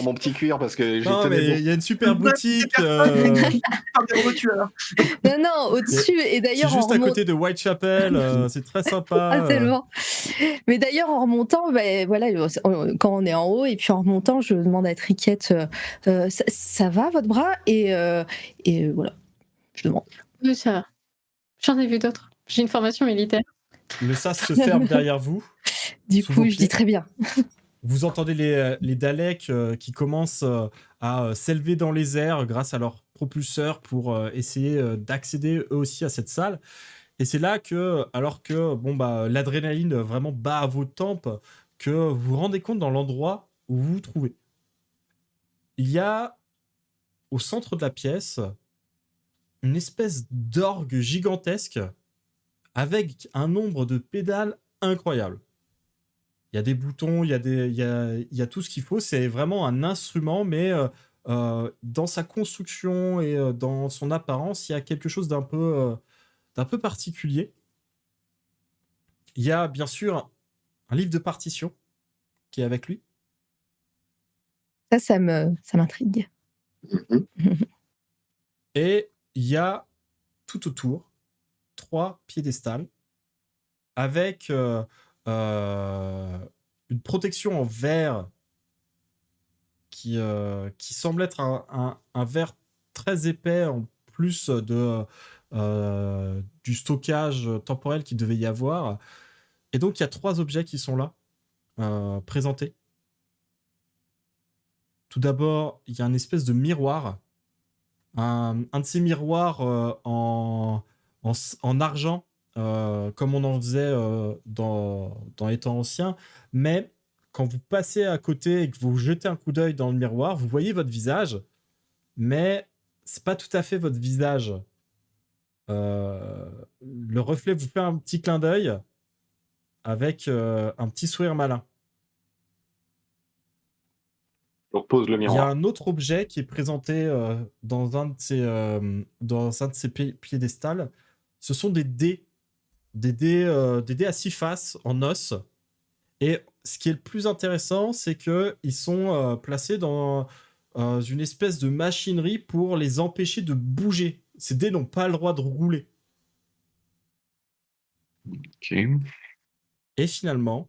mon petit cuir parce que il y a une super boutique. Non, au-dessus. Et d'ailleurs, c'est juste à côté de Whitechapel. C'est très sympa. Ah, tellement. Mais d'ailleurs, en remontant, voilà, quand on est en haut et puis en remontant, je demande à Triquette, ça va votre bras? Et voilà, je demande. Oui, ça va. J'en ai vu d'autres. J'ai une formation militaire. Le sas se ferme derrière vous. Du coup, je dis très bien. Vous entendez les Daleks qui commencent à s'élever dans les airs grâce à leurs propulseurs pour essayer d'accéder eux aussi à cette salle. Et c'est là que, alors que l'adrénaline vraiment bat à vos tempes, que vous vous rendez compte dans l'endroit où vous vous trouvez. Il y a au centre de la pièce une espèce d'orgue gigantesque avec un nombre de pédales incroyable. Il y a des boutons, il y a tout ce qu'il faut. C'est vraiment un instrument, mais dans sa construction et dans son apparence, il y a quelque chose d'un peu particulier. Il y a bien sûr un livre de partition qui est avec lui. Ça m'intrigue. Et il y a tout autour 3 piédestals avec une protection en verre qui semble être un verre très épais en plus du stockage temporel qu'il devait y avoir. Et donc, il y a 3 objets qui sont là, présentés. Tout d'abord, il y a une espèce de miroir. Un de ces miroirs en argent, comme on en faisait dans les temps anciens. Mais quand vous passez à côté et que vous jetez un coup d'œil dans le miroir, vous voyez votre visage, mais c'est pas tout à fait votre visage. Le reflet vous fait un petit clin d'œil avec un petit sourire malin. Donc pose le Il y a miroir. un autre objet qui est présenté dans un de ces piédestals. Ce sont des dés. Des dés à 6 faces en os. Et ce qui est le plus intéressant, c'est qu'ils sont placés dans une espèce de machinerie pour les empêcher de bouger. Ces dés n'ont pas le droit de rouler. Ok. Et finalement,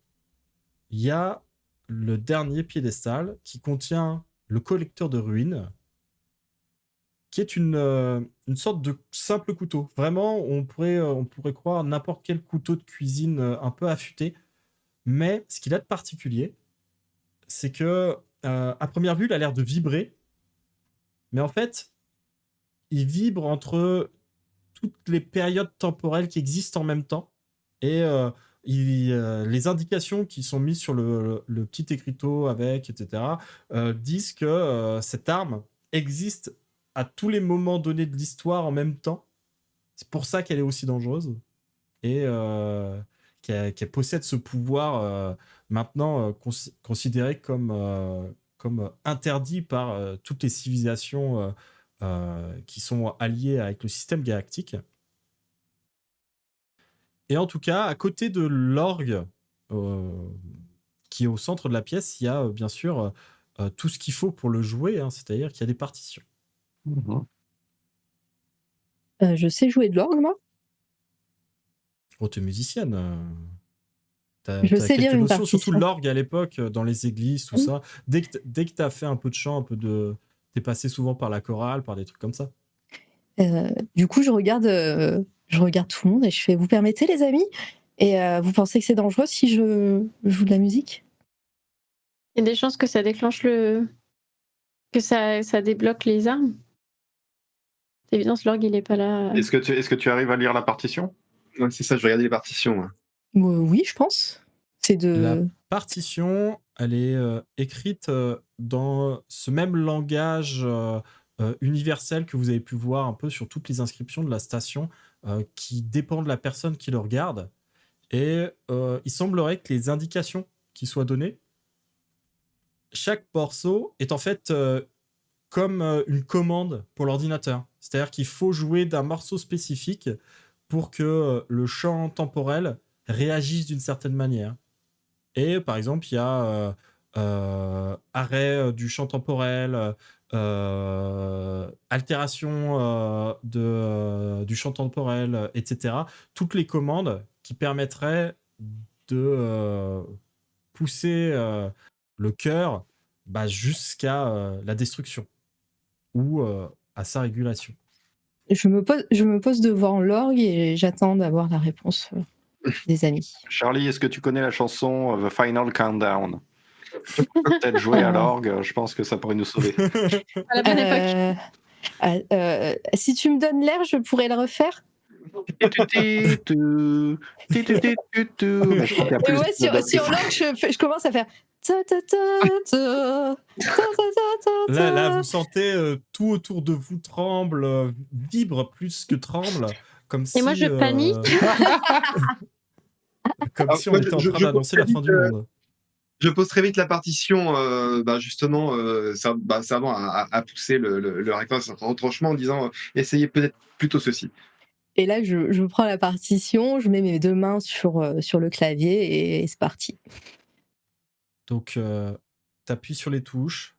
il y a le dernier piédestal qui contient le collecteur de ruines, qui est une sorte de simple couteau. Vraiment, on pourrait croire n'importe quel couteau de cuisine un peu affûté. Mais ce qu'il a de particulier, c'est que à première vue, il a l'air de vibrer. Mais en fait, il vibre entre toutes les périodes temporelles qui existent en même temps. Et les indications qui sont mises sur le petit écriteau avec, etc., disent que cette arme existe à tous les moments donnés de l'histoire en même temps. C'est pour ça qu'elle est aussi dangereuse. Et qu'elle possède ce pouvoir maintenant considéré comme interdit par toutes les civilisations qui sont alliées avec le système galactique. Et en tout cas, à côté de l'orgue qui est au centre de la pièce, il y a bien sûr tout ce qu'il faut pour le jouer, hein, c'est-à-dire qu'il y a des partitions. Je sais jouer de l'orgue, moi. Oh, t'es musicienne. Je sais lire une notions, partition. surtout l'orgue à l'époque, dans les églises, tout ça. Dès que t'as fait un peu de chant, t'es passé souvent par la chorale, par des trucs comme ça. Du coup, je regarde tout le monde et je fais: vous permettez, les amis? Et vous pensez que c'est dangereux si je joue de la musique? Il y a des chances que ça déclenche que ça débloque les armes. C'est évident, l'orgue, il est pas là. Est-ce que tu arrives à lire la partition? Ouais, c'est ça, je vais regarder les partitions. Ouais. Oui, je pense. La partition, elle est écrite dans ce même langage universel que vous avez pu voir un peu sur toutes les inscriptions de la station, qui dépend de la personne qui le regarde. Et il semblerait que les indications qui soient données, chaque morceau est en fait comme une commande pour l'ordinateur. C'est-à-dire qu'il faut jouer d'un morceau spécifique pour que le champ temporel réagisse d'une certaine manière. Et par exemple, il y a arrêt du champ temporel, altération du champ temporel, etc. Toutes les commandes qui permettraient de pousser le cœur jusqu'à la destruction ou à sa régulation. Je me pose devant l'orgue et j'attends d'avoir la réponse des amis. Charlie, est-ce que tu connais la chanson The Final Countdown? Peut-être jouer à l'orgue, je pense que ça pourrait nous sauver. À la bonne époque. Si tu me donnes l'air, je pourrais le refaire. Et ouais, sur l'orgue, je commence à faire. Là, vous sentez tout autour de vous tremble, vibre plus que tremble, comme si. Et moi, je panique. Comme si on était en train d'annoncer la fin du monde. Je pose très vite la partition, justement, servant à pousser le recteur sur son retranchement en disant essayez peut-être plutôt ceci. Et là, je prends la partition, je mets mes 2 mains sur le clavier et c'est parti. Donc, t'appuies sur les touches,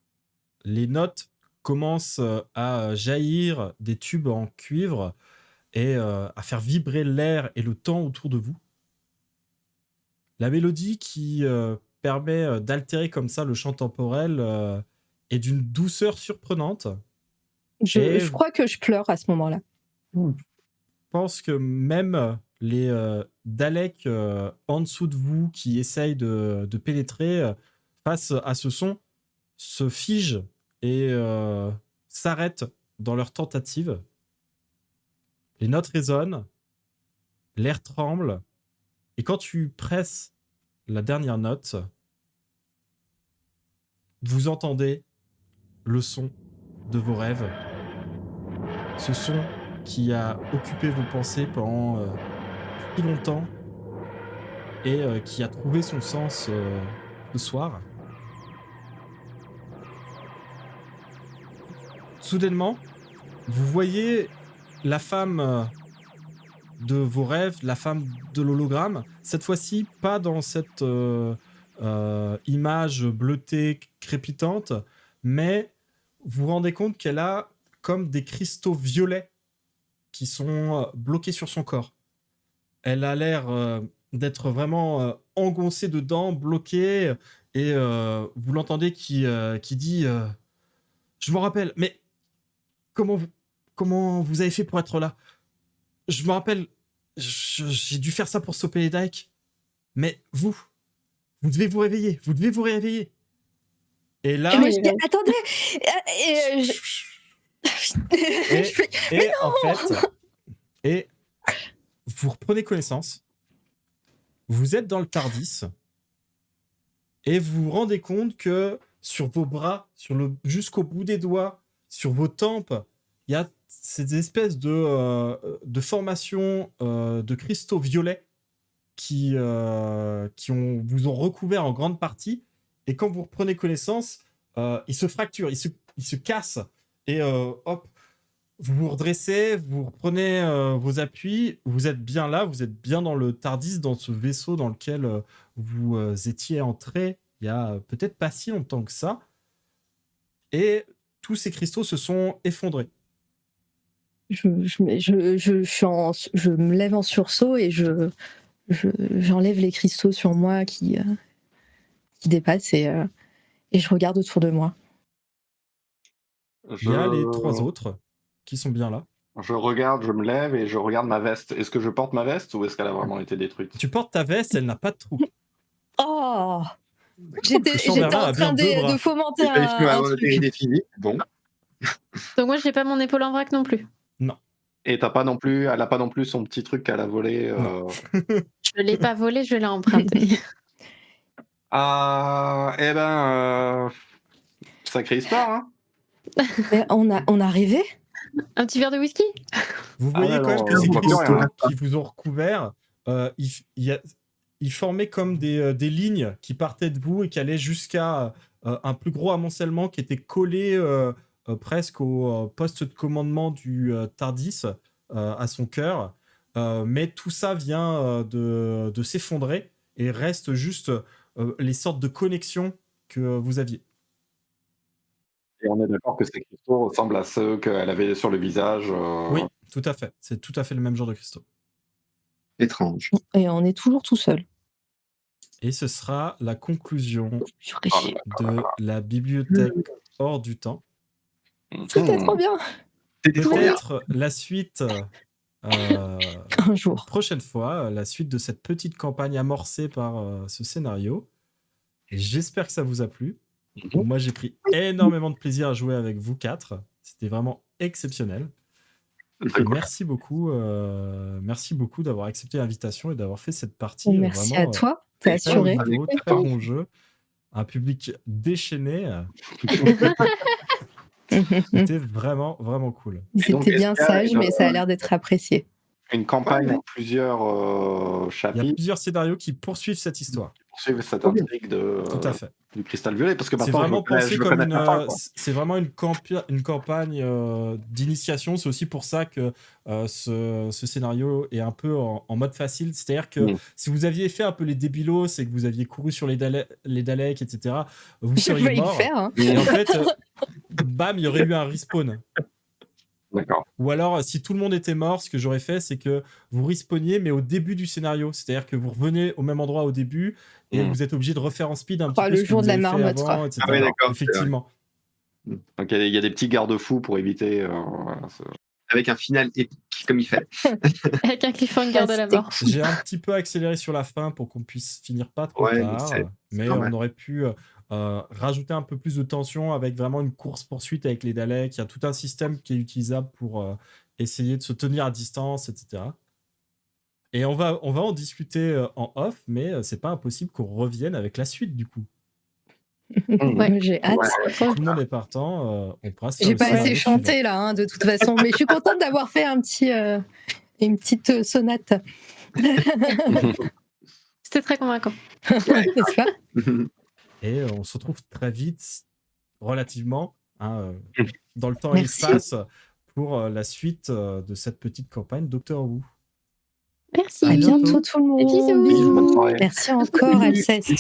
les notes commencent à jaillir des tubes en cuivre et à faire vibrer l'air et le temps autour de vous. La mélodie qui permet d'altérer comme ça le champ temporel est d'une douceur surprenante. Je crois que je pleure à ce moment-là. Je pense que même les Daleks en dessous de vous qui essayent de pénétrer face à ce son se figent et s'arrêtent dans leur tentative. Les notes résonnent, l'air tremble, et quand tu presses la dernière note, vous entendez le son de vos rêves. Ce son qui a occupé vos pensées pendant si longtemps et qui a trouvé son sens ce soir. Soudainement, vous voyez la femme de vos rêves, la femme de l'hologramme, cette fois-ci pas dans cette image bleutée, crépitante, mais vous vous rendez compte qu'elle a comme des cristaux violets qui sont bloqués sur son corps. Elle a l'air d'être vraiment engoncée dedans, bloquée, et vous l'entendez qui dit je m'en rappelle, mais comment vous avez fait pour être là? Je me rappelle, j'ai dû faire ça pour stopper les Daleks, mais vous devez vous réveiller, vous devez vous réveiller. Et là... Et moi, je dis, attendez. Et vous reprenez connaissance, vous êtes dans le TARDIS, et vous vous rendez compte que sur vos bras, jusqu'au bout des doigts, sur vos tempes, il y a ces espèces de formations de cristaux violets qui vous ont recouvert en grande partie. Et quand vous reprenez connaissance, ils se fracturent, ils se cassent. Et hop, vous vous redressez, vous reprenez vos appuis, vous êtes bien là, vous êtes bien dans le TARDIS, dans ce vaisseau dans lequel vous étiez entré il y a peut-être pas si longtemps que ça. Et tous ces cristaux se sont effondrés. Je me lève en sursaut et j'enlève les cristaux sur moi qui dépassent et je regarde autour de moi. Il y a les 3 autres qui sont bien là. Je regarde, je me lève et je regarde ma veste. Est-ce que je porte ma veste ou est-ce qu'elle a vraiment été détruite? Tu portes ta veste, elle n'a pas de trou. Oh, j'étais en train de fomenter un truc. Bon. Donc moi, j'ai pas mon épaule en vrac non plus. Non. Et elle a pas non plus son petit truc qu'elle a volé. Je l'ai pas volé, je l'ai emprunté. Sacrée histoire, hein. Mais on a rêvé. Un petit verre de whisky. Vous voyez quand même que ces cristaux qui vous ont recouvert, ils formaient comme des lignes qui partaient de vous et qui allaient jusqu'à un plus gros amoncellement qui était collé presque au poste de commandement du TARDIS, à son cœur. Mais tout ça vient de s'effondrer et reste juste les sortes de connexions que vous aviez. Et on est d'accord que ces cristaux ressemblent à ceux qu'elle avait sur le visage. Oui, tout à fait. C'est tout à fait le même genre de cristaux. Étrange. Et on est toujours tout seul. Et ce sera la conclusion de la bibliothèque hors du temps. C'était trop bien. Peut-être la suite un jour. Prochaine fois, la suite de cette petite campagne amorcée par ce scénario. Et j'espère que ça vous a plu. Moi, j'ai pris énormément de plaisir à jouer avec vous 4. C'était vraiment exceptionnel. Merci beaucoup d'avoir accepté l'invitation et d'avoir fait cette partie. Merci vraiment, à toi, t'es très haut assuré. niveau, très bon jeu. Un public déchaîné. C'était vraiment, vraiment cool. Ils étaient bien sages, mais ça a l'air d'être apprécié. Une campagne en plusieurs Il y a chapitres plusieurs scénarios qui poursuivent cette histoire. qui poursuivent cette intrigue Tout à fait. du cristal violet, parce que C'est maintenant vraiment pensé je veux comme connaître la fin, quoi. c'est vraiment une campagne d'initiation. C'est aussi pour ça que ce scénario est un peu en mode facile. C'est-à-dire que si vous aviez fait un peu les débilos et que vous aviez couru sur les Daleks, etc., vous J'ai seriez failli le mort. faire. Hein. Et en fait, bam, il y aurait eu un respawn. D'accord. Ou alors, si tout le monde était mort, ce que j'aurais fait, c'est que vous respawniez, mais au début du scénario. C'est-à-dire que vous revenez au même endroit au début et vous êtes obligé de refaire en speed un petit peu le ce que jour vous de la avez fait marmotte, avant, quoi. etc. Ah oui, d'accord, Effectivement. Donc il y a des petits garde-fous pour éviter. Voilà, Avec un final épique comme il fallait. Avec un cliffhanger de la mort. J'ai un petit peu accéléré sur la fin pour qu'on puisse finir pas trop tard, mais on aurait pu rajouter un peu plus de tension avec vraiment une course-poursuite avec les Daleks. Il y a tout un système qui est utilisable pour essayer de se tenir à distance, etc. Et on va en discuter en off, mais c'est pas impossible qu'on revienne avec la suite du coup. Ouais, j'ai hâte. Tout le monde est partant. On pourra se faire J'ai le pas scénario assez chanté là, hein, de toute façon, mais je suis contente d'avoir fait une petite sonate. C'était très convaincant. N'est-ce pas? Et on se retrouve très vite, relativement, dans le temps Merci. et l'espace, pour la suite de cette petite campagne Doctor Who. Merci. À bientôt tout le monde. Bisous. Bisous, bonne soirée. Merci encore, Alceste.